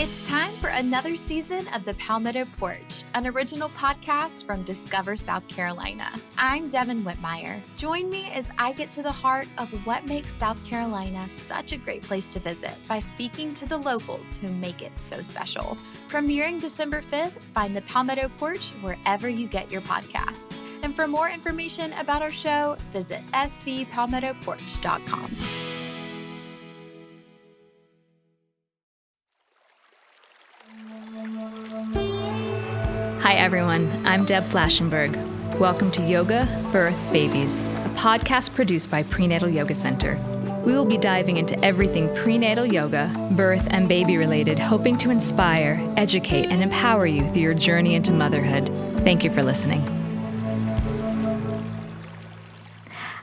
It's time for another season of the Palmetto Porch, an original podcast from Discover, South Carolina. I'm Devin Whitmire. Join me as I get to the heart of what makes South Carolina such a great place to visit by speaking to the locals who make it so special. Premiering December 5th, find the Palmetto Porch wherever you get your podcasts. And for more information about our show, visit scpalmettoporch.com. Hi everyone, I'm Deb Flashenberg. Welcome to Yoga, Birth, Babies, a podcast produced by Prenatal Yoga Center. We will be diving into everything prenatal yoga, birth, and baby related, hoping to inspire, educate, and empower you through your journey into motherhood. Thank you for listening.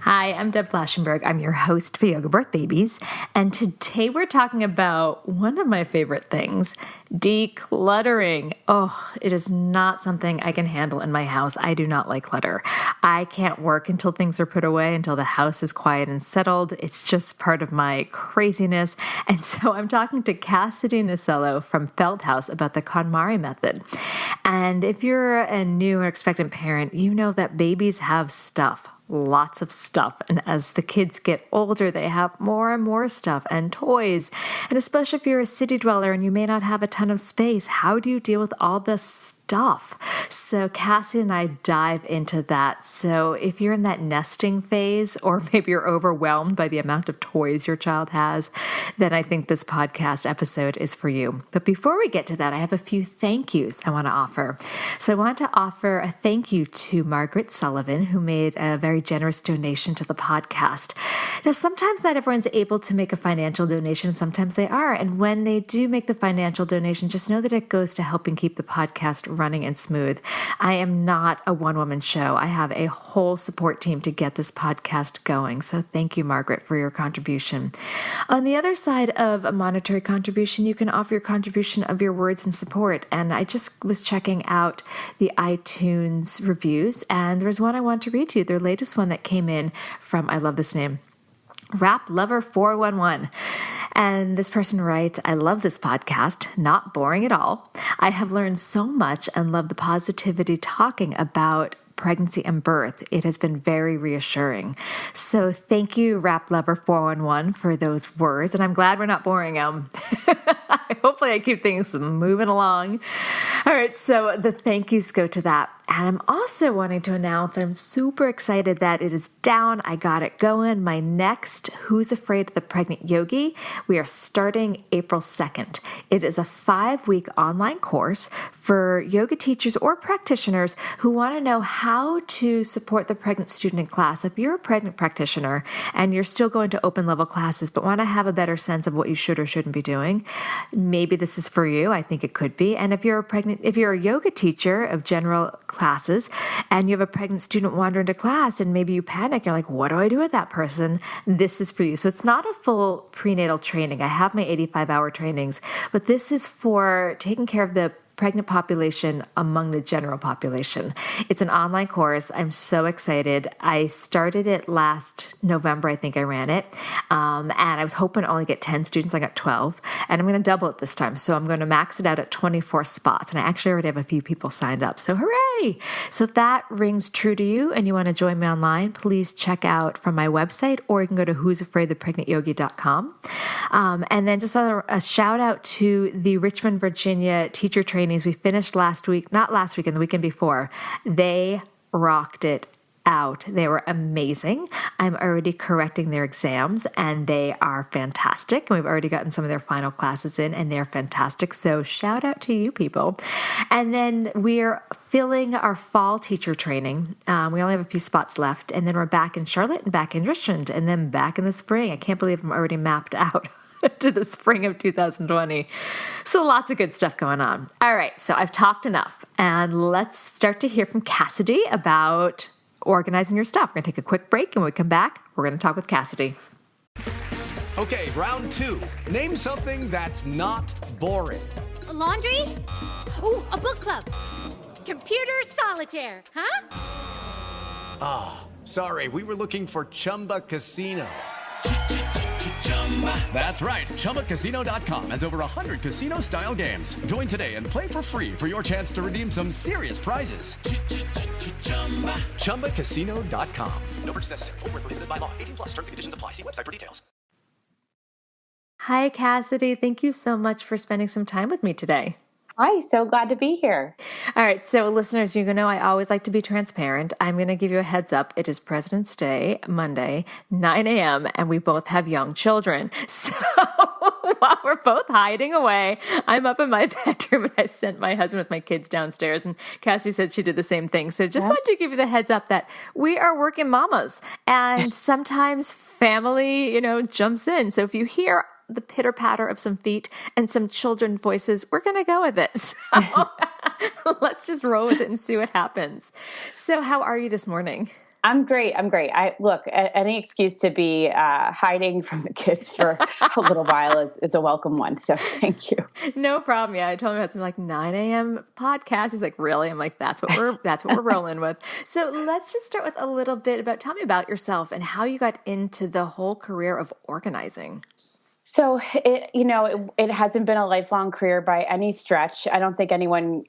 Hi, I'm Deb Flashenberg. I'm your host for Yoga Birth Babies, and today we're talking about one of my favorite things, decluttering. Oh, it is not something I can handle in my house. I do not like clutter. I can't work until things are put away, until the house is quiet and settled. It's just part of my craziness. And so I'm talking to Cassidy Nesello from Felt House about the KonMari Method. And if you're a new or expectant parent, you know that babies have stuff. Lots of stuff. And as the kids get older, they have more and more stuff and toys. And especially if you're a city dweller and you may not have a ton of space, how do you deal with all this stuff? So Cassie and I dive into that. So if you're in that nesting phase, or maybe you're overwhelmed by the amount of toys your child has, then I think this podcast episode is for you. But before we get to that, I have a few thank yous I want to offer. So I want to offer a thank you to Margaret Sullivan, who made a very generous donation to the podcast. Now, sometimes not everyone's able to make a financial donation, sometimes they are. And when they do make the financial donation, just know that it goes to helping keep the podcast running and smooth. I am not a one-woman show. I have a whole support team to get this podcast going. So thank you, Margaret, for your contribution. On the other side of a monetary contribution, you can offer your contribution of your words and support. And I just was checking out the iTunes reviews, and there's one I want to read to you, their latest one that came in from, I love this name, Rap Lover 411. And this person writes, I love this podcast, not boring at all. I have learned so much and love the positivity talking about pregnancy and birth. It has been very reassuring. So thank you, Rap Lover 411, for those words. And I'm glad we're not boring them. Hopefully I keep things moving along. All right, so the thank yous go to that. And I'm also wanting to announce I'm super excited that it is down. I got it going. My next Who's Afraid of the Pregnant Yogi, we are starting April 2nd. It is a 5-week online course for yoga teachers or practitioners who want to know how to support the pregnant student in class. If you're a pregnant practitioner and you're still going to open level classes but want to have a better sense of what you should or shouldn't be doing, maybe this is for you. I think it could be. And if you're a yoga teacher of general classes and you have a pregnant student wander into class and maybe you panic, you're like, what do I do with that person? This is for you. So it's not a full prenatal training. I have my 85-hour trainings, but this is for taking care of the pregnant population among the general population. It's an online course. I'm so excited. I started it last November. I think I ran it. And I was hoping to only get 10 students. I got 12. And I'm going to double it this time. So I'm going to max it out at 24 spots. And I actually already have a few people signed up. So hooray! So if that rings true to you and you want to join me online, please check out from my website, or you can go to who'safraidthepregnantyogi.com. And then just a shout out to the Richmond, Virginia teacher trainings we finished last week, not last weekend, the weekend before. They rocked it out. They were amazing. I'm already correcting their exams and they are fantastic. And we've already gotten some of their final classes in and they're fantastic. So shout out to you people. And then we're filling our fall teacher training. We only have a few spots left. And then we're back in Charlotte and back in Richmond and then back in the spring. I can't believe I'm already mapped out to the spring of 2020. So lots of good stuff going on. All right, so I've talked enough, and let's start to hear from Cassidy about organizing your stuff. We're going to take a quick break, and when we come back, we're going to talk with Cassidy. Okay, round 2. Name something that's not boring. A laundry? Ooh, a book club. Computer solitaire, huh? Ah, sorry, we were looking for Chumba Casino. That's right. ChumbaCasino.com has over 100 casino-style games. Join today and play for free for your chance to redeem some serious prizes. ChumbaCasino.com. No purchase necessary. Void where prohibited by law. 18 plus. Terms and conditions apply. See website for details. Hi, Cassidy. Thank you so much for spending some time with me today. Hi, so glad to be here. All right, so listeners, you know I always like to be transparent. I'm going to give you a heads up. It is President's Day, Monday, 9 a.m., and we both have young children. So while we're both hiding away, I'm up in my bedroom, and I sent my husband with my kids downstairs, and Cassie said she did the same thing. So just wanted to give you the heads up that we are working mamas, and sometimes family, jumps in. So if you hear the pitter patter of some feet and some children voices, we're going to go with it. So let's just roll with it and see what happens. So how are you this morning? I'm great. Any excuse to be hiding from the kids for a little while is a welcome one. So thank you. No problem. Yeah, I told him it's like 9 a.m. podcast. He's like, really? I'm like, that's what we're rolling with. So let's just start with a little bit tell me about yourself and how you got into the whole career of organizing. So it hasn't been a lifelong career by any stretch. I don't think anyone,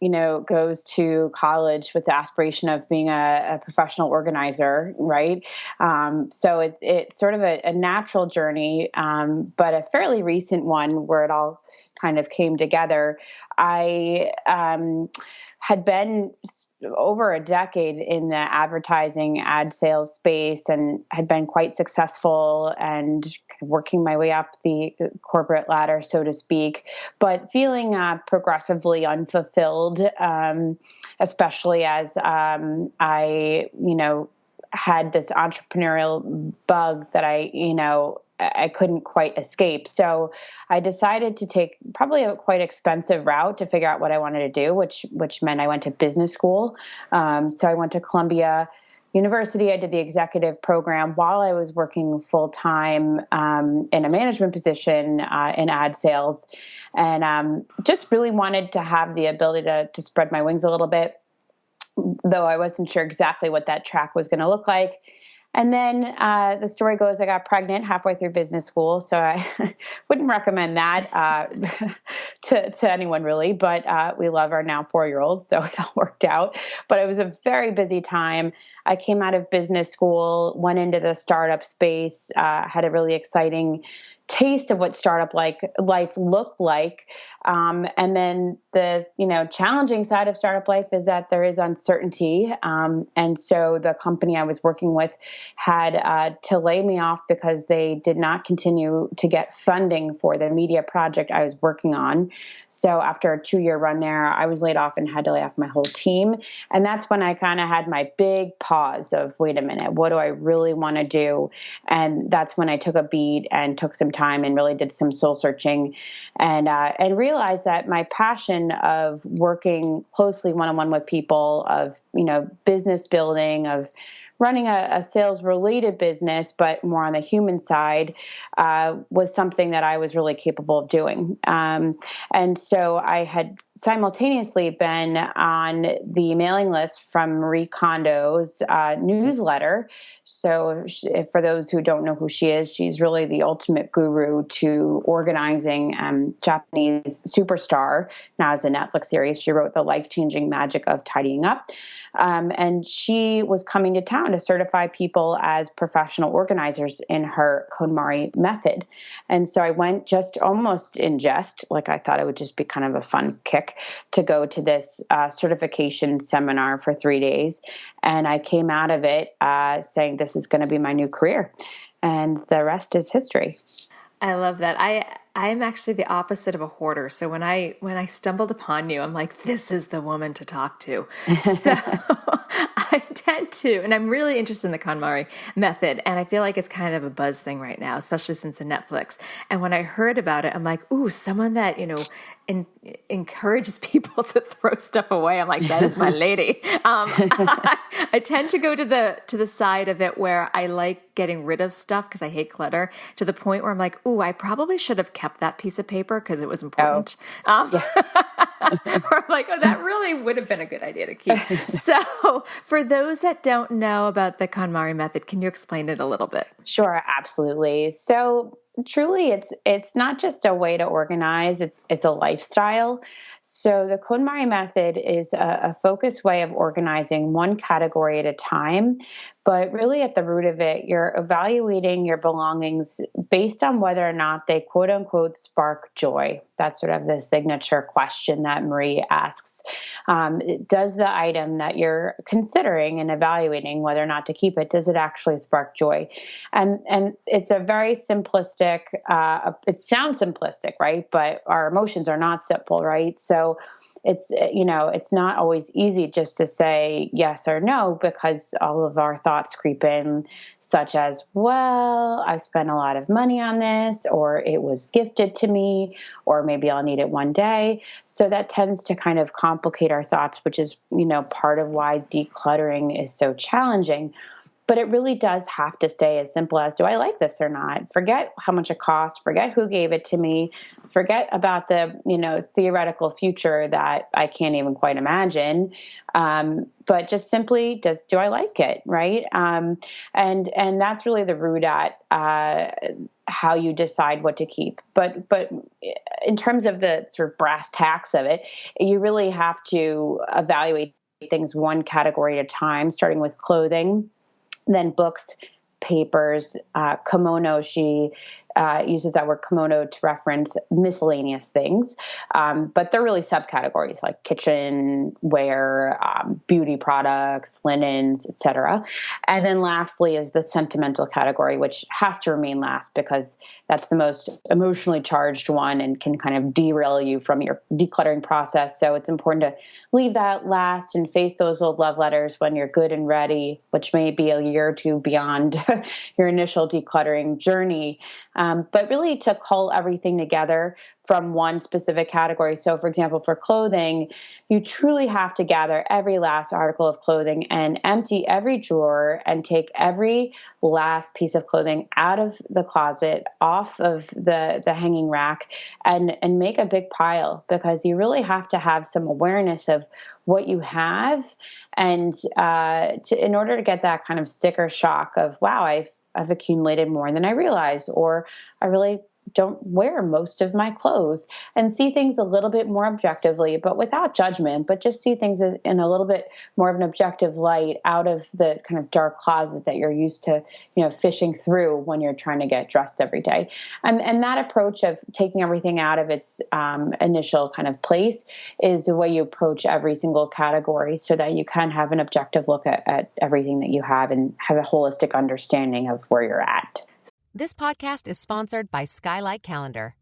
goes to college with the aspiration of being a professional organizer, right? So it's sort of a natural journey, but a fairly recent one where it all kind of came together. I had been over a decade in the advertising ad sales space and had been quite successful and kind of working my way up the corporate ladder, so to speak, but feeling progressively unfulfilled, especially as I, had this entrepreneurial bug that I couldn't quite escape. So I decided to take probably a quite expensive route to figure out what I wanted to do, which meant I went to business school. So I went to Columbia University. I did the executive program while I was working full time in a management position in ad sales, and just really wanted to have the ability to spread my wings a little bit, though I wasn't sure exactly what that track was going to look like. And then the story goes, I got pregnant halfway through business school, so I wouldn't recommend that to anyone really, but we love our now 4-year-old, so it all worked out. But it was a very busy time. I came out of business school, went into the startup space, had a really exciting taste of what startup life looked like. And then the, challenging side of startup life is that there is uncertainty. And so the company I was working with had to lay me off because they did not continue to get funding for the media project I was working on. So after a 2-year run there, I was laid off and had to lay off my whole team. And that's when I kind of had my big pause of, wait a minute, what do I really want to do? And that's when I took a beat and took some time and really did some soul searching and realized that my passion of working closely one-on-one with people, of, business building, of running a sales related business, but more on the human side, was something that I was really capable of doing. And so I had simultaneously been on the mailing list from Marie Kondo's newsletter. So for those who don't know who she is, she's really the ultimate guru to organizing, Japanese superstar. Now as a Netflix series, she wrote The Life-Changing Magic of Tidying Up. And she was coming to town to certify people as professional organizers in her KonMari Method. And so I went just almost in jest, like I thought it would just be kind of a fun kick to go to this certification seminar for 3 days. And I came out of it saying, this is going to be my new career. And the rest is history. I love that. I'm actually the opposite of a hoarder. So when I stumbled upon you, I'm like, this is the woman to talk to. So I tend to, and I'm really interested in the KonMari method. And I feel like it's kind of a buzz thing right now, especially since the Netflix. And when I heard about it, I'm like, ooh, someone that, encourages people to throw stuff away. I'm like, that is my lady. I tend to go to the side of it where I like getting rid of stuff because I hate clutter, to the point where I'm like, ooh, I probably should have kept that piece of paper because it was important. Or I'm like, oh, that really would have been a good idea to keep. So for those that don't know about the KonMari method, can you explain it a little bit? Sure, absolutely. So truly, it's not just a way to organize, it's a lifestyle. So the KonMari method is a focused way of organizing one category at a time, but really at the root of it, you're evaluating your belongings based on whether or not they quote unquote spark joy. That's sort of the signature question that Marie asks. Does the item that you're considering and evaluating whether or not to keep it, does it actually spark joy? And it's a very simplistic, it sounds simplistic, right? But our emotions are not simple, right? So it's not always easy just to say yes or no, because all of our thoughts creep in, such as, well, I spent a lot of money on this, or it was gifted to me, or maybe I'll need it one day. So that tends to kind of complicate our thoughts, which is, part of why decluttering is so challenging. But it really does have to stay as simple as, do I like this or not? Forget how much it costs. Forget who gave it to me. Forget about the, theoretical future that I can't even quite imagine. But just simply, do I like it, right? And that's really the root at how you decide what to keep. But in terms of the sort of brass tacks of it, you really have to evaluate things one category at a time, starting with clothing, then books, papers, kimono. She uses that word kimono to reference miscellaneous things. But they're really subcategories like kitchenware, beauty products, linens, etc. And then lastly is the sentimental category, which has to remain last because that's the most emotionally charged one and can kind of derail you from your decluttering process. So it's important to leave that last and face those old love letters when you're good and ready, which may be a year or two beyond your initial decluttering journey. But really to cull everything together from one specific category. So for example, for clothing, you truly have to gather every last article of clothing and empty every drawer and take every last piece of clothing out of the closet, off of the hanging rack, and make a big pile, because you really have to have some awareness of what you have. And in order to get that kind of sticker shock of, wow, I've accumulated more than I realized, or I really don't wear most of my clothes, and see things a little bit more objectively, but without judgment, but just see things in a little bit more of an objective light, out of the kind of dark closet that you're used to, fishing through when you're trying to get dressed every day. And that approach of taking everything out of its initial kind of place is the way you approach every single category, so that you can have an objective look at everything that you have and have a holistic understanding of where you're at. This podcast is sponsored by Skylight Calendar.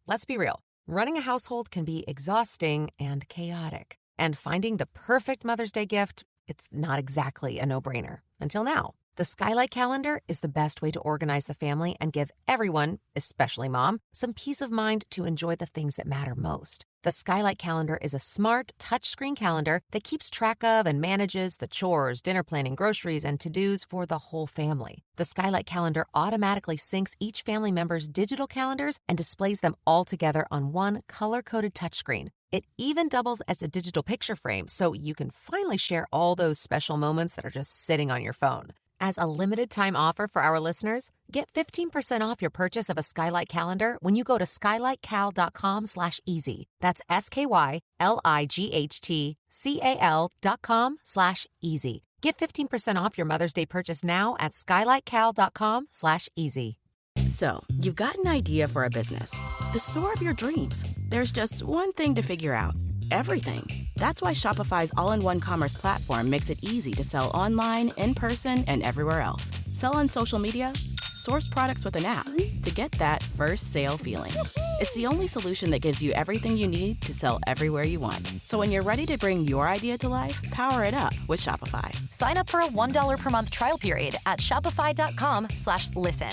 Let's be real. Running a household can be exhausting and chaotic. And finding the perfect Mother's Day gift, it's not exactly a no-brainer. Until now. The Skylight Calendar is the best way to organize the family and give everyone, especially mom, some peace of mind to enjoy the things that matter most. The Skylight Calendar is a smart, touchscreen calendar that keeps track of and manages the chores, dinner planning, groceries, and to-dos for the whole family. The Skylight Calendar automatically syncs each family member's digital calendars and displays them all together on one color-coded touchscreen. It even doubles as a digital picture frame, so you can finally share all those special moments that are just sitting on your phone. As a limited-time offer for our listeners, get 15% off your purchase of a Skylight Calendar when you go to skylightcal.com/easy. That's SKYLIGHTCAL.com/easy. Get 15% off your Mother's Day purchase now at skylightcal.com/easy. So, you've got an idea for a business. The store of your dreams. There's just one thing to figure out. Everything. That's why Shopify's all-in-one commerce platform makes it easy to sell online, in person, and everywhere else. Sell on social media, source products with an app to get that first sale feeling. It's the only solution that gives you everything you need to sell everywhere you want. So when you're ready to bring your idea to life, power it up with Shopify. Sign up for a $1 per month trial period at shopify.com/listen.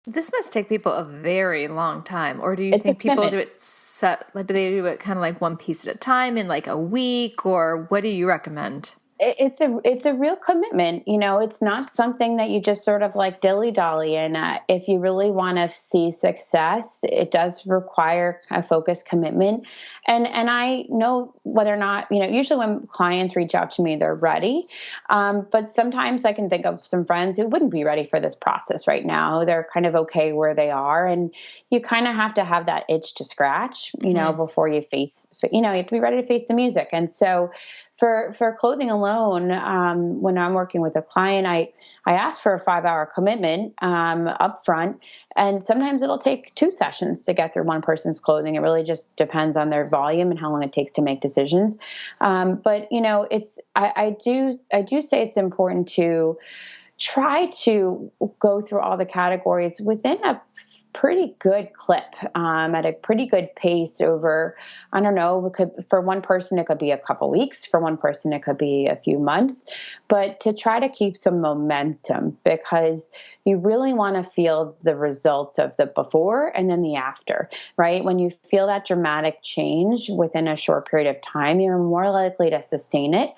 This must take people a very long time. Or do you think people do it do they do it kind of like one piece at a time in like a week, or what do you recommend? It's a real commitment. It's not something that you just sort of like dilly-dally in. If you really want to see success, it does require a focused commitment. And I know whether or not, usually when clients reach out to me, they're ready. But sometimes I can think of some friends who wouldn't be ready for this process right now. They're kind of okay where they are. And you kind of have to have that itch to scratch, before you you have to be ready to face the music. And so for clothing alone, when I'm working with a client, I ask for a 5-hour commitment upfront, and sometimes it'll take 2 sessions to get through one person's clothing. It really just depends on their volume and how long it takes to make decisions. But I do say it's important to try to go through all the categories within a pretty good clip, at a pretty good pace over, I don't know, for one person, it could be a couple weeks. For one person, it could be a few months, but to try to keep some momentum, because you really want to feel the results of the before and then the after, right? When you feel that dramatic change within a short period of time, you're more likely to sustain it.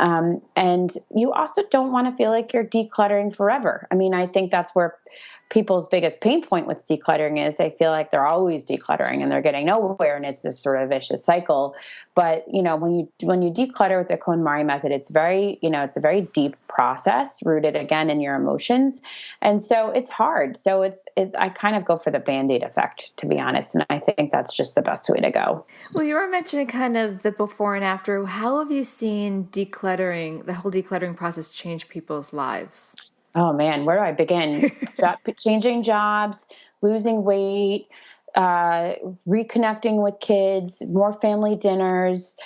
And you also don't want to feel like you're decluttering forever. I mean, I think that's where people's biggest pain point with decluttering is they feel like they're always decluttering and they're getting nowhere, and it's this sort of vicious cycle. But when you declutter with the KonMari method, it's a very deep process rooted again in your emotions, and so it's hard. So I kind of go for the Band-Aid effect, to be honest, and I think that's just the best way to go. Well, you were mentioning kind of the before and after. How have you seen the whole decluttering process change people's lives? Oh man, where do I begin? Changing jobs, losing weight, reconnecting with kids, more family dinners.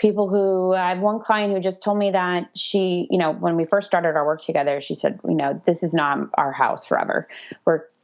I have one client who just told me that she, when we first started our work together, she said, this is not our house forever.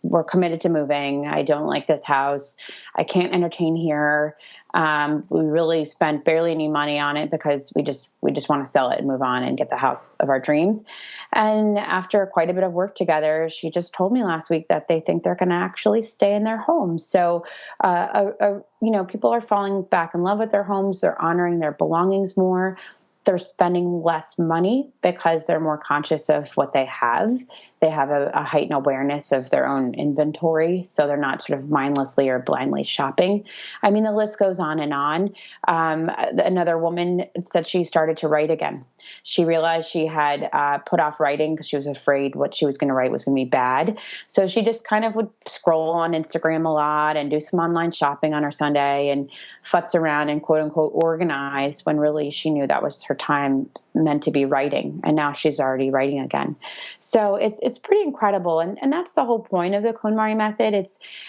We're committed to moving. I don't like this house. I can't entertain here. We really spent barely any money on it because we just want to sell it and move on and get the house of our dreams. And after quite a bit of work together, she just told me last week that they think they're going to actually stay in their home. So, people are falling back in love with their homes. They're honoring their belongings more. They're spending less money because they're more conscious of what they have. They have a heightened awareness of their own inventory, so they're not sort of mindlessly or blindly shopping. I mean, the list goes on and on. Another woman said she started to write again. She realized she had put off writing because she was afraid what she was going to write was going to be bad. So she just kind of would scroll on Instagram a lot and do some online shopping on her Sunday and futz around and quote unquote organize, when really she knew that was her time meant to be writing. And now she's already writing again. So it's pretty incredible. And that's the whole point of the KonMari method.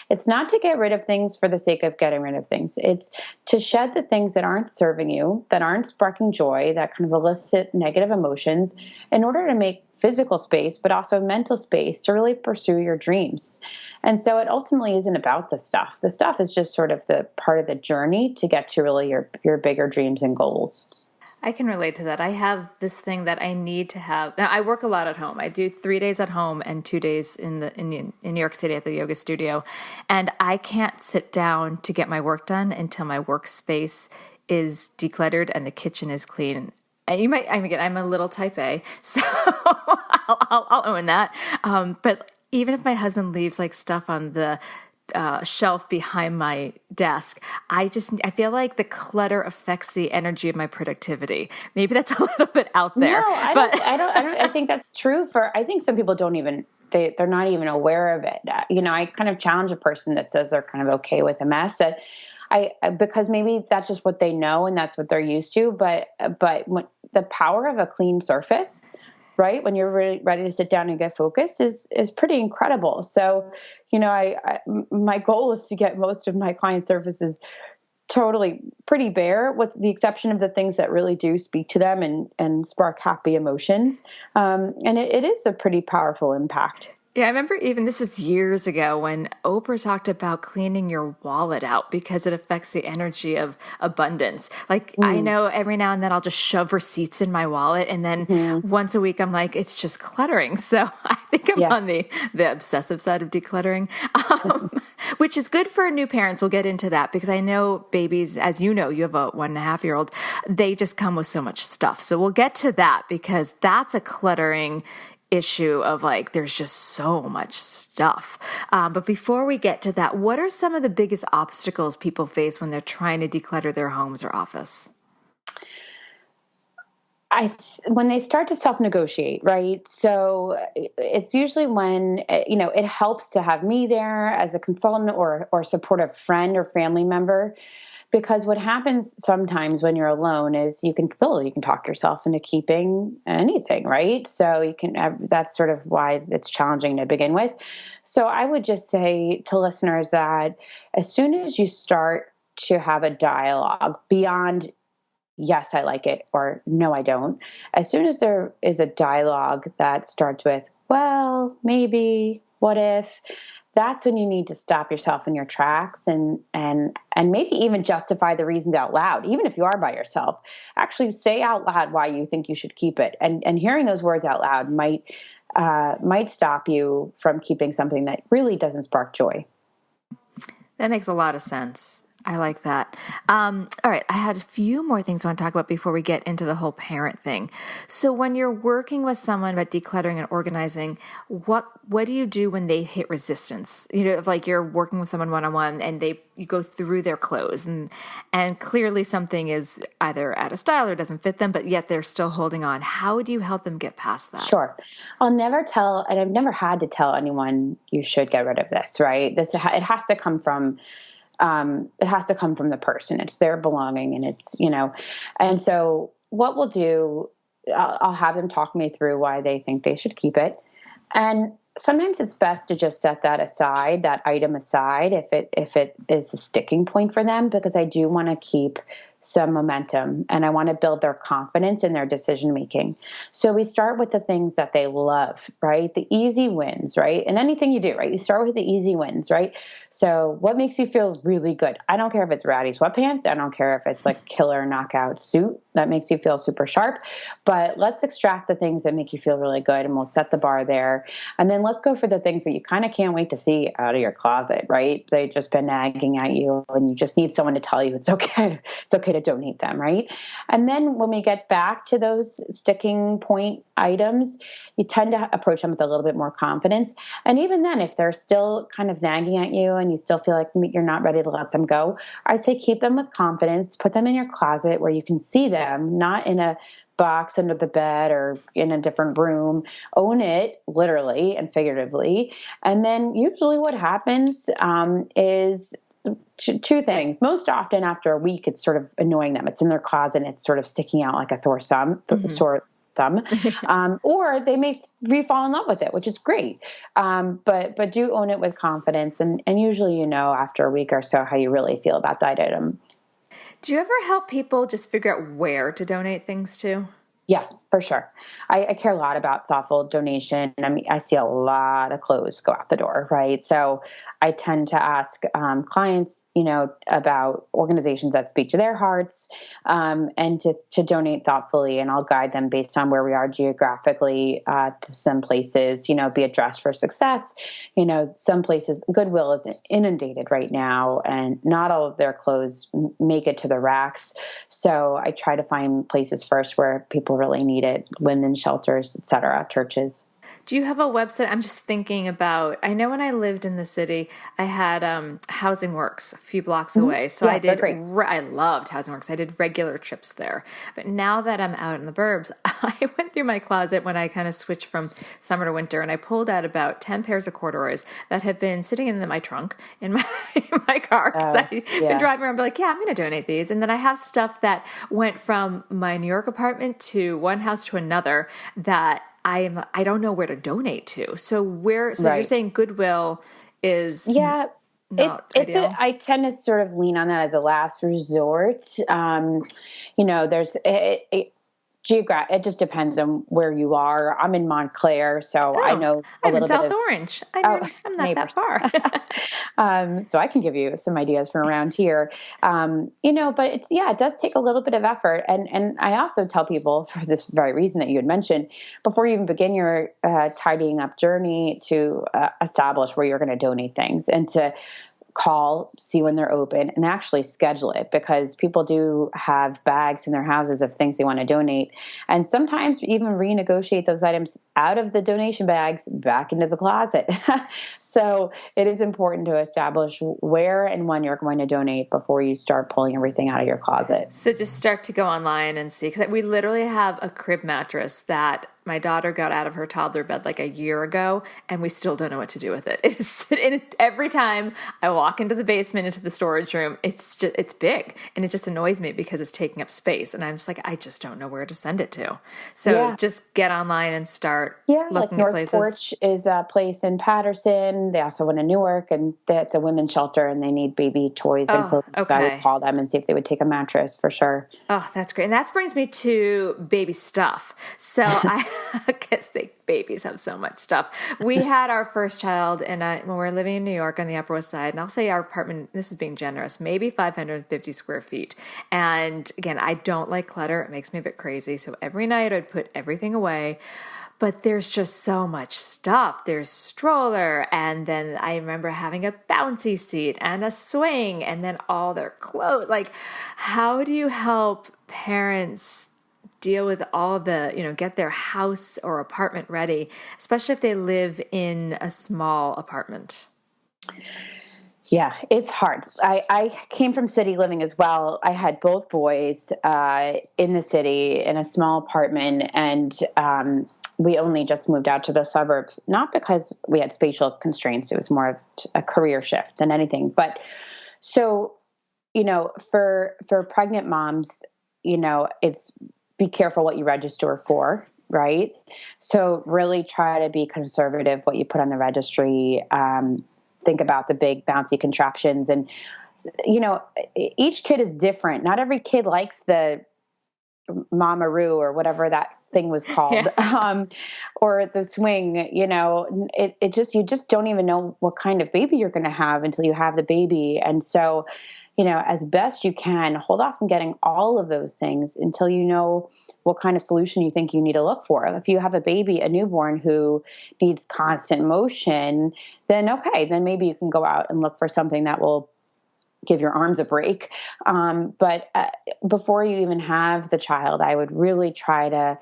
It's not to get rid of things for the sake of getting rid of things. It's to shed the things that aren't serving you, that aren't sparking joy, that kind of elicit negative emotions, in order to make physical space, but also mental space to really pursue your dreams. And so it ultimately isn't about the stuff. The stuff is just sort of the part of the journey to get to really your bigger dreams and goals. I can relate to that. I have this thing that I need to have. Now, I work a lot at home. I do 3 days at home and 2 days in New York City at the yoga studio. And I can't sit down to get my work done until my workspace is decluttered and the kitchen is clean. And I'm a little type A, so I'll own that. But even if my husband leaves like stuff on the shelf behind my desk, I feel like the clutter affects the energy of my productivity. Maybe that's a little bit out there. No, I think that's true I think some people don't even, they're not even aware of it. I kind of challenge a person that says they're kind of okay with a mess, that because maybe that's just what they know and that's what they're used to. But when the power of a clean surface, right, when you're really ready to sit down and get focused, is pretty incredible. So, my goal is to get most of my client surfaces totally pretty bare, with the exception of the things that really do speak to them and spark happy emotions. And it is a pretty powerful impact. Yeah, I remember this was years ago when Oprah talked about cleaning your wallet out because it affects the energy of abundance. Like, I know every now and then I'll just shove receipts in my wallet, and then once a week I'm like, it's just cluttering. So I think I'm on the obsessive side of decluttering. which is good for new parents. We'll get into that because I know babies, as you know, you have a 1.5-year-old, they just come with so much stuff. So we'll get to that because that's a cluttering issue of like, there's just so much stuff. But before we get to that, what are some of the biggest obstacles people face when they're trying to declutter their homes or office? When they start to self-negotiate, right? So it's usually when, it helps to have me there as a consultant or supportive friend or family member. Because what happens sometimes when you're alone is you can talk yourself into keeping anything, right? So that's sort of why it's challenging to begin with. So I would just say to listeners that as soon as you start to have a dialogue beyond, yes, I like it, or no, I don't, as soon as there is a dialogue that starts with, well, maybe, what if, that's when you need to stop yourself in your tracks and maybe even justify the reasons out loud. Even if you are by yourself, actually say out loud why you think you should keep it. And hearing those words out loud might stop you from keeping something that really doesn't spark joy. That makes a lot of sense. I like that. All right. I had a few more things I want to talk about before we get into the whole parent thing. So when you're working with someone about decluttering and organizing, what do you do when they hit resistance? If like you're working with someone one-on-one and you go through their clothes and clearly something is either out of style or doesn't fit them, but yet they're still holding on. How do you help them get past that? Sure. I'll never tell, and I've never had to tell anyone you should get rid of this, right? It has to come from the person. It's their belonging, and it's, and so what we'll do, I'll have them talk me through why they think they should keep it. And sometimes it's best to just set that item aside, if it is a sticking point for them, because I do want to keep some momentum and I want to build their confidence in their decision making. So we start with the things that they love, right? The easy wins, right? And anything you do, right? You start with the easy wins, right? So what makes you feel really good? I don't care if it's ratty sweatpants. I don't care if it's like killer knockout suit that makes you feel super sharp, but let's extract the things that make you feel really good and we'll set the bar there. And then let's go for the things that you kind of can't wait to see out of your closet, right? They've just been nagging at you and you just need someone to tell you it's okay. It's okay to donate them, right? And then when we get back to those sticking point items, you tend to approach them with a little bit more confidence. And even then, if they're still kind of nagging at you and you still feel like you're not ready to let them go, I'd say keep them with confidence, put them in your closet where you can see them, not in a box under the bed or in a different room. Own it literally and figuratively. And then usually what happens is two things. Most often after a week, it's sort of annoying them. It's in their closet and it's sort of sticking out like a sore thumb. Or they may fall in love with it, which is great. But do own it with confidence. And usually, after a week or so, how you really feel about that item. Do you ever help people just figure out where to donate things to? Yeah, for sure. I care a lot about thoughtful donation. I mean, I see a lot of clothes go out the door, right? So I tend to ask clients, about organizations that speak to their hearts, and to donate thoughtfully. And I'll guide them based on where we are geographically to some places, be a dress for success. Some places, Goodwill is inundated right now, and not all of their clothes make it to the racks. So I try to find places first where people really need it, women's shelters, et cetera, churches. Do you have a website? I'm just thinking about, I know when I lived in the city, I had Housing Works a few blocks away. So yeah, I loved Housing Works. I did regular trips there. But now that I'm out in the burbs, I went through my closet when I kind of switched from summer to winter, and I pulled out about 10 pairs of corduroys that have been sitting in my trunk in my car because I've been driving around, like, I'm going to donate these. And then I have stuff that went from my New York apartment to one house to another that I don't know where to donate to. So you're saying Goodwill is not ideal? I tend to sort of lean on that as a last resort. There's it just depends on where you are. I'm in Montclair, so I know I'm in South Orange. I'm not neighbors. that far. So I can give you some ideas from around here. But it does take a little bit of effort. And I also tell people, for this very reason that you had mentioned, before you even begin your tidying up journey, to establish where you're going to donate things and to call, see when they're open, and actually schedule it, because people do have bags in their houses of things they want to donate. And sometimes even renegotiate those items out of the donation bags back into the closet. So it is important to establish where and when you're going to donate before you start pulling everything out of your closet. So just start to go online and see, because we literally have a crib mattress that my daughter got out of her toddler bed like a year ago, and we still don't know what to do with it. Every time I walk into the basement, into the storage room, it's big, and it just annoys me because it's taking up space. And I'm just like, I just don't know where to send it to. So just get online and start looking like at North places. Porch is a place in Patterson. They also went to Newark, and that's a women's shelter, and they need baby toys and clothes. Okay. So I would call them and see if they would take a mattress for sure. Oh, that's great. And that brings me to baby stuff. So I guess babies have so much stuff. We had our first child when we were living in New York on the Upper West Side, and I'll say our apartment, this is being generous, maybe 550 square feet. And again, I don't like clutter. It makes me a bit crazy. So every night I'd put everything away. But there's just so much stuff. There's stroller, and then I remember having a bouncy seat and a swing, and then all their clothes. Like, how do you help parents deal with all the, get their house or apartment ready, especially if they live in a small apartment? Yeah, it's hard. I came from city living as well. I had both boys in the city in a small apartment, and we only just moved out to the suburbs, not because we had spatial constraints. It was more of a career shift than anything. But so, for pregnant moms, it's be careful what you register for, right? So really try to be conservative what you put on the registry. Think about the big bouncy contraptions, and each kid is different. Not every kid likes the Mamaroo or whatever that thing was called, or the swing. You just don't even know what kind of baby you're going to have until you have the baby. And so, as best you can, hold off on getting all of those things until you know what kind of solution you think you need to look for. If you have a newborn who needs constant motion, then maybe you can go out and look for something that will give your arms a break. But before you even have the child, I would really try to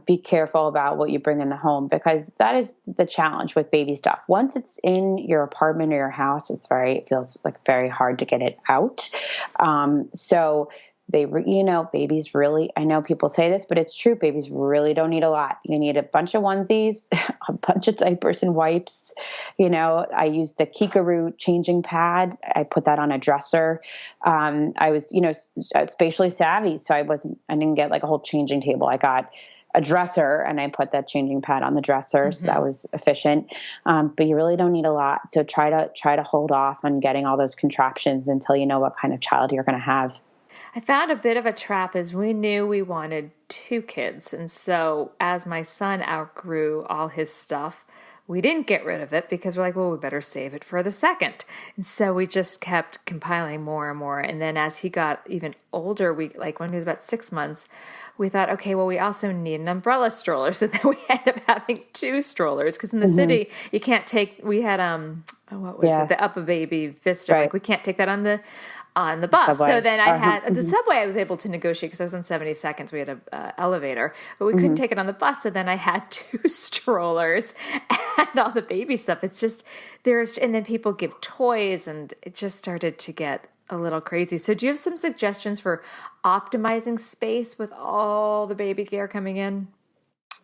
be careful about what you bring in the home, because that is the challenge with baby stuff. Once it's in your apartment or your house, it feels like very hard to get it out. So babies really, I know people say this, but it's true. Babies really don't need a lot. You need a bunch of onesies, a bunch of diapers and wipes. I use the Kikaroo changing pad. I put that on a dresser. I was, spatially savvy. So I didn't get like a whole changing table. I got a dresser and I put that changing pad on the dresser. So that was efficient. But you really don't need a lot. So try to hold off on getting all those contraptions until you know what kind of child you're going to have. I found a bit of a trap as we knew we wanted 2 kids. And so as my son outgrew all his stuff, we didn't get rid of it because we're like, well, we better save it for the second. And so we just kept compiling more and more. And then as he got even older, when he was about 6 months, we thought, okay, well, we also need an umbrella stroller. So then we ended up having 2 strollers, because in the city, you can't take, we had, the Up a Baby Vista. Right. Like, we can't take that on the bus. Subway. So then I had the subway. I was able to negotiate because I was on 72nd. We had a elevator, but we couldn't take it on the bus. So then I had 2 strollers and all the baby stuff. It's just and then people give toys, and it just started to get a little crazy. So do you have some suggestions for optimizing space with all the baby gear coming in?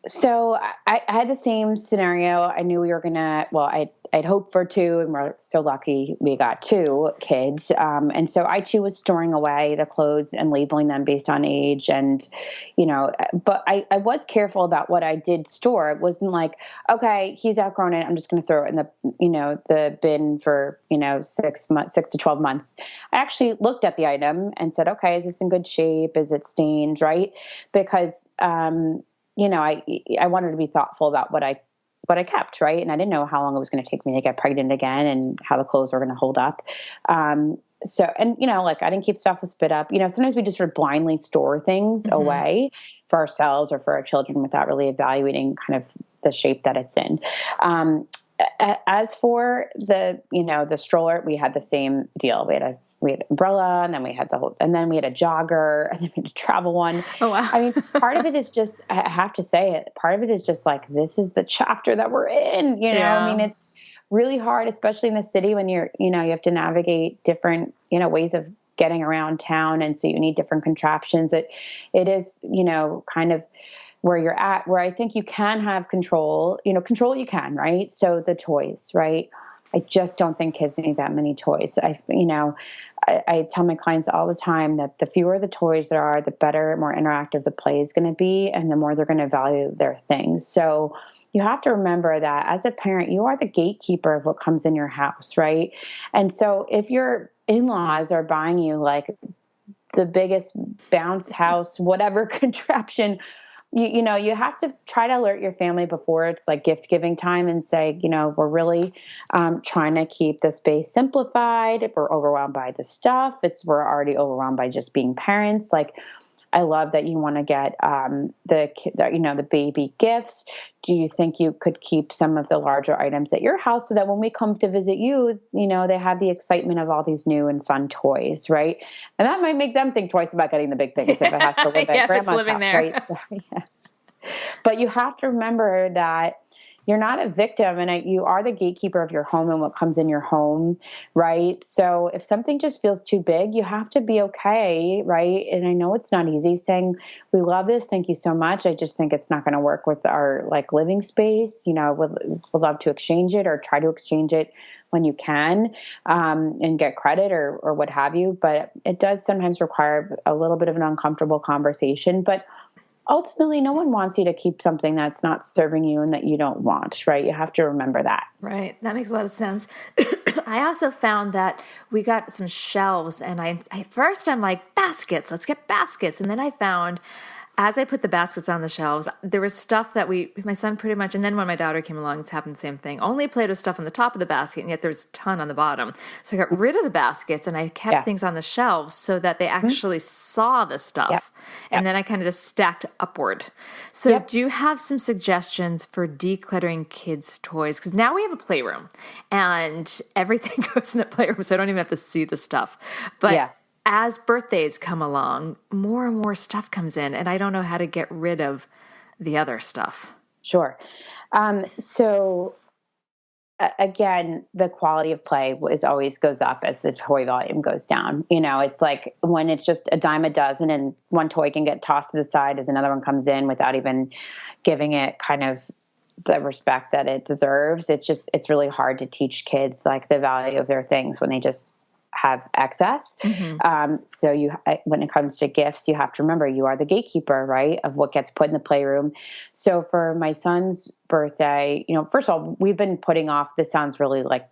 So I had the same scenario. I knew we were going to, I'd hoped for 2, and we're so lucky we got 2 kids. And so I too was storing away the clothes and labeling them based on age. And, but I was careful about what I did store. It wasn't like, okay, he's outgrown it, I'm just going to throw it in the bin for, 6 to 12 months. I actually looked at the item and said, okay, is this in good shape? Is it stained? Right? Because, I wanted to be thoughtful about what I kept, right? And I didn't know how long it was going to take me to get pregnant again and how the clothes were going to hold up. I didn't keep stuff with spit up. Sometimes we just sort of blindly store things away for ourselves or for our children without really evaluating kind of the shape that it's in. As for the stroller, we had the same deal. We had umbrella, and then we had and then we had a jogger, and then we had a travel one. Oh, wow. I mean, part of it is just, I have to say it, part of it is just like, this is the chapter that we're in, I mean, it's really hard, especially in the city when you have to navigate different, ways of getting around town. And so you need different contraptions. It is, kind of where you're at, where I think you can have control what you can, right? So the toys, right? I just don't think kids need that many toys. I tell my clients all the time that the fewer the toys there are, the better, more interactive the play is going to be, and the more they're going to value their things. So you have to remember that as a parent, you are the gatekeeper of what comes in your house, right? And so if your in-laws are buying you like the biggest bounce house, whatever contraption, you have to try to alert your family before it's like gift giving time and say, we're really trying to keep the space simplified. If we're overwhelmed by the stuff, we're already overwhelmed by just being parents. Like, I love that you want to get the baby gifts. Do you think you could keep some of the larger items at your house so that when we come to visit you, they have the excitement of all these new and fun toys, right? And that might make them think twice about getting the big things if it has to live at grandma's house, there. right? So, yes. But you have to remember that you're not a victim, and you are the gatekeeper of your home and what comes in your home, right? So if something just feels too big, you have to be okay, right? And I know it's not easy saying, we love this, thank you so much. I just think it's not going to work with our living space. Would love to exchange it or try to exchange it when you can, and get credit or what have you. But it does sometimes require a little bit of an uncomfortable conversation. But ultimately, no one wants you to keep something that's not serving you and that you don't want, right? You have to remember that. Right. That makes a lot of sense. I also found that we got some shelves, and first I'm like, baskets, let's get baskets. And then I found, as I put the baskets on the shelves, there was stuff that my son pretty much, and then when my daughter came along, it's happened the same thing, only played with stuff on the top of the basket, and yet there's a ton on the bottom. So I got rid of the baskets, and I kept things on the shelves so that they actually saw the stuff. Yep. And then I kind of just stacked upward. So do you have some suggestions for decluttering kids' toys? Because now we have a playroom, and everything goes in the playroom, so I don't even have to see the stuff. But as birthdays come along, more and more stuff comes in, and I don't know how to get rid of the other stuff. Sure. So again, the quality of play always goes up as the toy volume goes down. It's like when it's just a dime a dozen and one toy can get tossed to the side as another one comes in without even giving it kind of the respect that it deserves. It's really hard to teach kids like the value of their things when they just have excess. Mm-hmm. So when it comes to gifts, you have to remember you are the gatekeeper, right, of what gets put in the playroom. So for my son's birthday, first of all, we've been putting off, this sounds really like,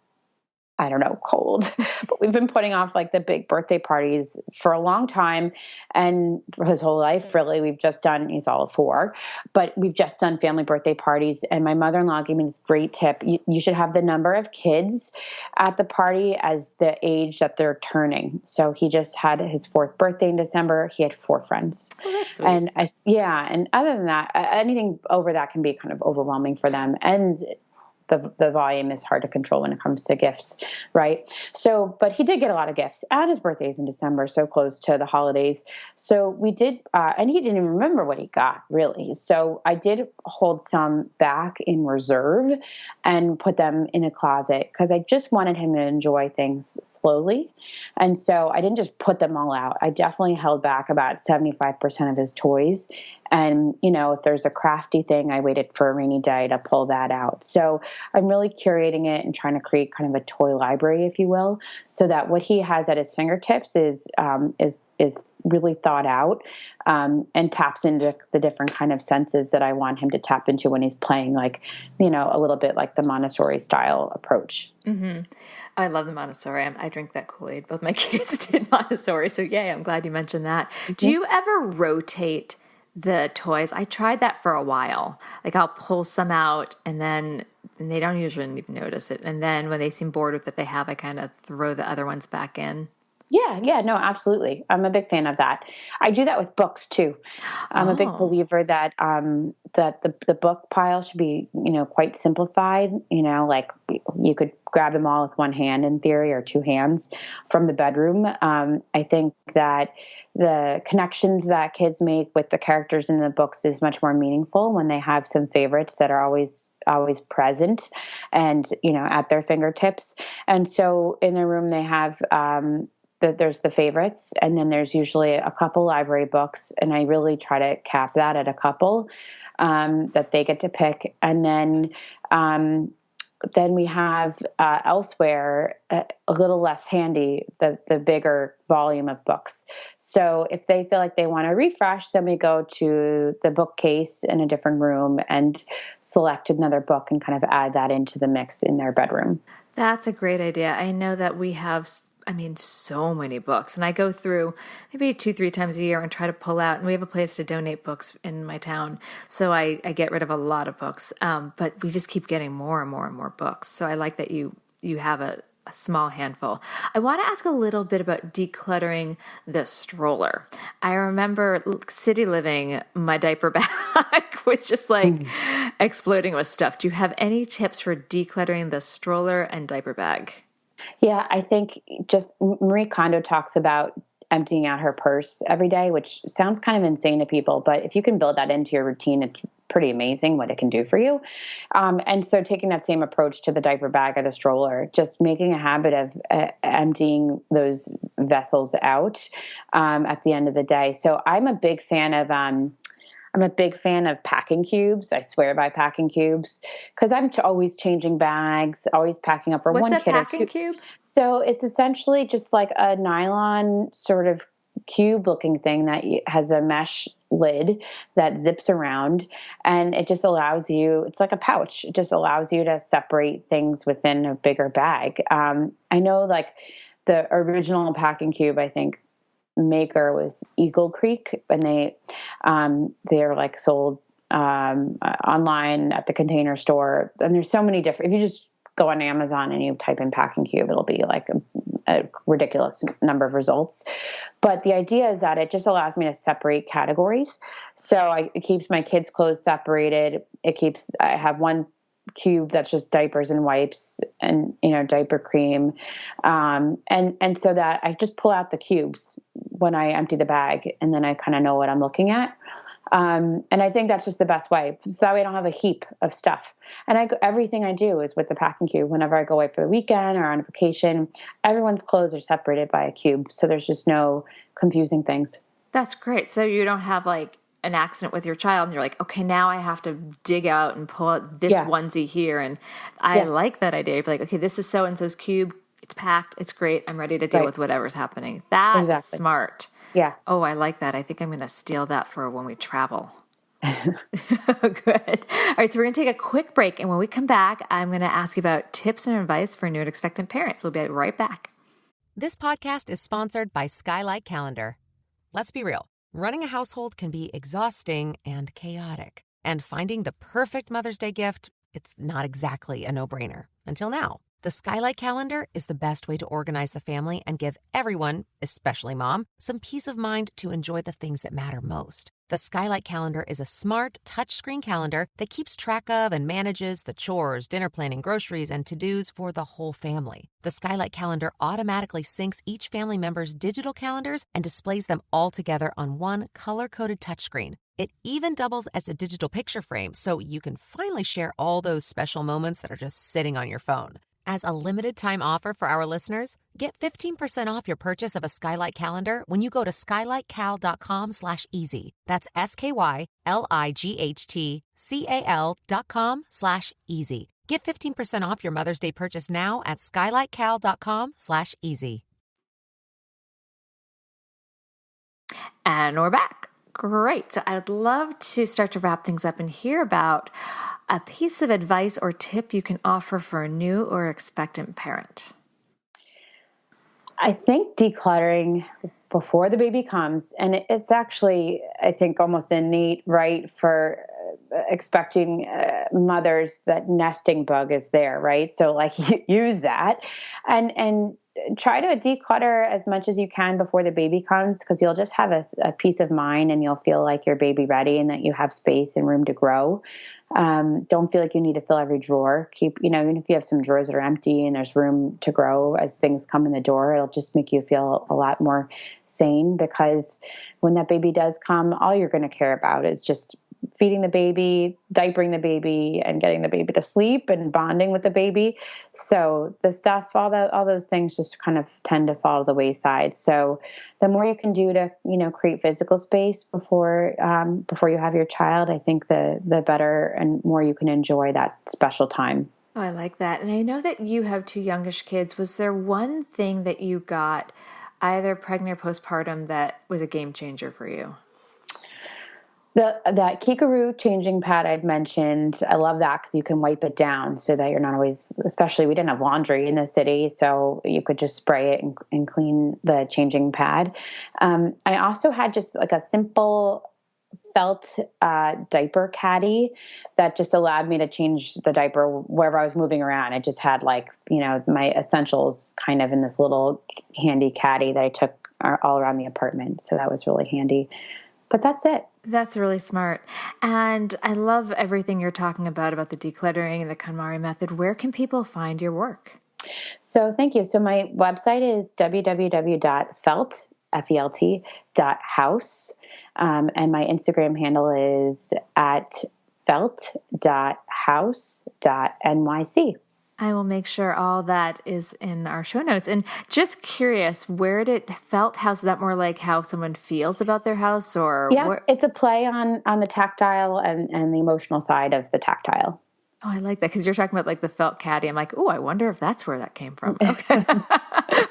I don't know, cold, but we've been putting off like the big birthday parties for a long time. And for his whole life, really, he's all 4, but we've just done family birthday parties. And my mother-in-law gave me this great tip. You should have the number of kids at the party as the age that they're turning. So he just had his 4th birthday in December. He had 4 friends. Oh, that's sweet. And and other than that, anything over that can be kind of overwhelming for them. And the volume is hard to control when it comes to gifts, right? So, but he did get a lot of gifts, and his birthday's in December, so close to the holidays. So we did, and he didn't even remember what he got, really. So I did hold some back in reserve and put them in a closet because I just wanted him to enjoy things slowly. And so I didn't just put them all out. I definitely held back about 75% of his toys. And, if there's a crafty thing, I waited for a rainy day to pull that out. So I'm really curating it and trying to create kind of a toy library, if you will, so that what he has at his fingertips is really thought out, and taps into the different kind of senses that I want him to tap into when he's playing, like, a little bit like the Montessori style approach. Mm-hmm. I love the Montessori. I drink that Kool-Aid. Both my kids did Montessori. So yay, I'm glad you mentioned that. Mm-hmm. Do you ever rotate the toys? I tried that for a while. Like I'll pull some out and they don't usually even notice it. And then when they seem bored with it, I kind of throw the other ones back in. Yeah, no, absolutely. I'm a big fan of that. I do that with books too. I'm a big believer that that the book pile should be, quite simplified. Like you could grab them all with one hand in theory, or two hands from the bedroom. I think that the connections that kids make with the characters in the books is much more meaningful when they have some favorites that are always present and, at their fingertips. And so in the room they have, there's the favorites, and then there's usually a couple library books, and I really try to cap that at a couple that they get to pick. And then we have elsewhere a little less handy the bigger volume of books. So if they feel like they want to refresh, then we go to the bookcase in a different room and select another book and kind of add that into the mix in their bedroom. That's a great idea. I know that we have, so many books, and I go through maybe 2-3 times a year and try to pull out, and we have a place to donate books in my town. So I get rid of a lot of books, but we just keep getting more and more and more books. So I like that you have a small handful. I want to ask a little bit about decluttering the stroller. I remember city living, my diaper bag was just like exploding with stuff. Do you have any tips for decluttering the stroller and diaper bag? Yeah, I think just Marie Kondo talks about emptying out her purse every day, which sounds kind of insane to people, but if you can build that into your routine, it's pretty amazing what it can do for you. And so taking that same approach to the diaper bag or the stroller, just making a habit of emptying those vessels out at the end of the day. So I'm a big fan of packing cubes. I swear by packing cubes because I'm always changing bags, always packing up for What's one a kid. packing cube? So it's essentially just like a nylon sort of cube looking thing that has a mesh lid that zips around, and it just allows you, it's like a pouch. It just allows you to separate things within a bigger bag. I know like the original packing cube, I think, maker was Eagle Creek, and they're like sold online at the Container Store. And there's so many different, if you just go on Amazon and you type in packing cube, it'll be like a ridiculous number of results. But the idea is that it just allows me to separate categories. So it keeps my kids' clothes separated. I have one cube that's just diapers and wipes and, diaper cream. And so that I just pull out the cubes when I empty the bag, and then I kind of know what I'm looking at. And I think that's just the best way. So that way I don't have a heap of stuff. And everything I do is with the packing cube. Whenever I go away for the weekend or on vacation, everyone's clothes are separated by a cube. So there's just no confusing things. That's great. So you don't have like an accident with your child and you're like, okay, now I have to dig out and pull out this onesie here. And I like that idea. You're like, okay, this is so-and-so's cube. It's packed. It's great. I'm ready to deal with whatever's happening. That's smart. Yeah. Oh, I like that. I think I'm going to steal that for when we travel. Good. All right. So we're going to take a quick break. And when we come back, I'm going to ask you about tips and advice for new and expectant parents. We'll be right back. This podcast is sponsored by Skylight Calendar. Let's be real. Running a household can be exhausting and chaotic. And finding the perfect Mother's Day gift, it's not exactly a no-brainer. Until now. The Skylight Calendar is the best way to organize the family and give everyone, especially mom, some peace of mind to enjoy the things that matter most. The Skylight Calendar is a smart, touchscreen calendar that keeps track of and manages the chores, dinner planning, groceries, and to-dos for the whole family. The Skylight Calendar automatically syncs each family member's digital calendars and displays them all together on one color-coded touchscreen. It even doubles as a digital picture frame, so you can finally share all those special moments that are just sitting on your phone. As a limited-time offer for our listeners, get 15% off your purchase of a Skylight Calendar when you go to skylightcal.com/easy. That's SKYLIGHTCAL.com/easy. Get 15% off your Mother's Day purchase now at skylightcal.com/easy. And we're back. Great. So I'd love to start to wrap things up and hear about a piece of advice or tip you can offer for a new or expectant parent. I think decluttering before the baby comes, and it's actually, I think, almost innate, right, for expecting mothers, that nesting bug is there, right? So like use that. And try to declutter as much as you can before the baby comes, because you'll just have a peace of mind and you'll feel like you're baby ready and that you have space and room to grow. Don't feel like you need to fill every drawer. Even if you have some drawers that are empty and there's room to grow as things come in the door, it'll just make you feel a lot more sane, because when that baby does come, all you're going to care about is just feeding the baby, diapering the baby, and getting the baby to sleep and bonding with the baby. So the stuff, all those things just kind of tend to fall to the wayside. So the more you can do to, create physical space before you have your child, I think the better and more you can enjoy that special time. Oh, I like that. And I know that you have 2 youngish kids. Was there one thing that you got either pregnant or postpartum that was a game changer for you? That Kikaroo changing pad I'd mentioned, I love that because you can wipe it down so that you're not always, especially we didn't have laundry in the city, so you could just spray it and clean the changing pad. I also had just like a simple felt diaper caddy that just allowed me to change the diaper wherever I was moving around. It just had my essentials kind of in this little handy caddy that I took all around the apartment. So that was really handy. But that's it. That's really smart. And I love everything you're talking about the decluttering and the KonMari Method. Where can people find your work? So thank you. So my website is www.felt.house. And my Instagram handle is @felt.house.nyc. I will make sure all that is in our show notes. And just curious, where did Felt House, is that more like how someone feels about their house, or? Yeah, it's a play on the tactile and the emotional side of the tactile. Oh, I like that, because you're talking about the felt caddy. I'm like, oh, I wonder if that's where that came from. Okay.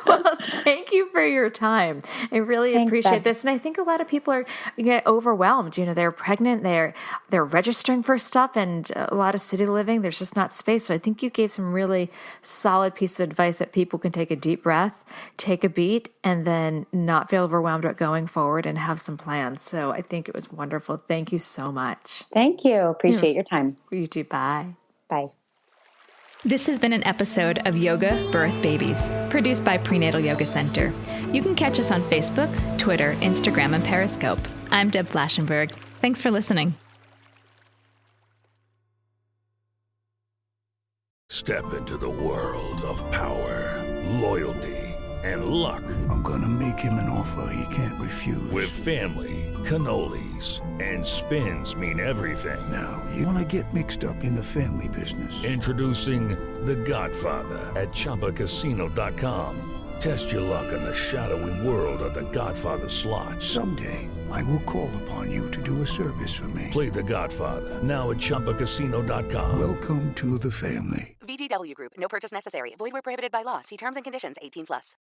Well, thank you for your time. I really appreciate this. And I think a lot of people get overwhelmed. They're pregnant, they're registering for stuff, and a lot of city living, there's just not space. So I think you gave some really solid piece of advice that people can take a deep breath, take a beat, and then not feel overwhelmed about going forward and have some plans. So I think it was wonderful. Thank you so much. Thank you. Appreciate your time. You too. Bye. Bye. This has been an episode of Yoga Birth Babies, produced by Prenatal Yoga Center. You can catch us on Facebook, Twitter, Instagram, and Periscope. I'm Deb Flaschenberg. Thanks for listening. Step into the world of power, loyalty, and luck. I'm gonna make him an offer he can't refuse. With family, cannolis, and spins mean everything. Now, you wanna get mixed up in the family business. Introducing The Godfather at ChumbaCasino.com. Test your luck in the shadowy world of The Godfather slot. Someday, I will call upon you to do a service for me. Play The Godfather, now at ChumbaCasino.com. Welcome to the family. VGW Group. No purchase necessary. Void where prohibited by law. See terms and conditions. 18+.